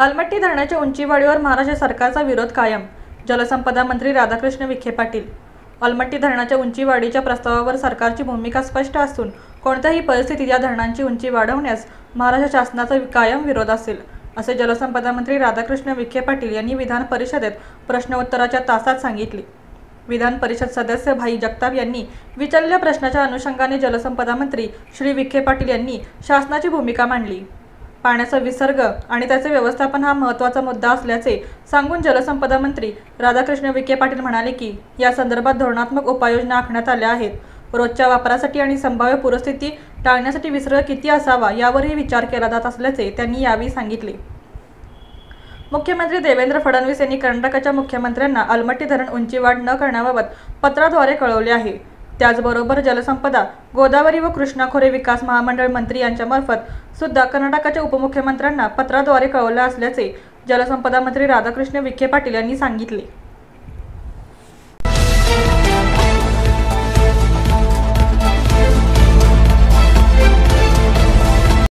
अलमट्टी धरणाच्या उंचीवाढीवर महाराष्ट्र सरकारचा विरोध कायम. जलसंपदा मंत्री राधाकृष्ण विखे पाटील. अलमट्टी धरणाच्या उंचीवाढीच्या प्रस्तावावर सरकारची भूमिका स्पष्ट असून कोणत्याही परिस्थितीत या धरणांची उंची वाढवण्यास महाराष्ट्र शासनाचा कायम विरोध असेल, असे जलसंपदा मंत्री राधाकृष्ण विखे पाटील यांनी विधान परिषदेत प्रश्नोत्तराच्या तासात सांगितले. विधान परिषद सदस्य भाई जगताप यांनी विचारलेल्या प्रश्नाच्या अनुषंगाने जलसंपदा मंत्री श्री विखे पाटील यांनी शासनाची भूमिका मांडली. पाण्याचा विसर्ग आणि त्याचे व्यवस्थापन हा महत्त्वाचा मुद्दा असल्याचे सांगून जलसंपदा मंत्री राधाकृष्ण विखे पाटील म्हणाले की या संदर्भात धोरणात्मक उपाययोजना आखण्यात आल्या आहेत. रोजच्या वापरासाठी आणि संभाव्य पूरस्थिती टाळण्यासाठी विसर्ग किती असावा यावरही विचार केला जात असल्याचे त्यांनी यावेळी सांगितले. मुख्यमंत्री देवेंद्र फडणवीस यांनी कर्नाटकच्या मुख्यमंत्र्यांना अलमट्टी धरण उंचीवाढ न करण्याबाबत पत्राद्वारे कळवले आहे. त्याचबरोबर जलसंपदा, गोदावरी व कृष्णा खोरे विकास महामंडळ मंत्री यांच्यामार्फत सुद्धा कर्नाटकच्या उपमुख्यमंत्र्यांना पत्राद्वारे कळवले असल्याचे जलसंपदा मंत्री राधाकृष्ण विखे पाटील यांनी सांगितले.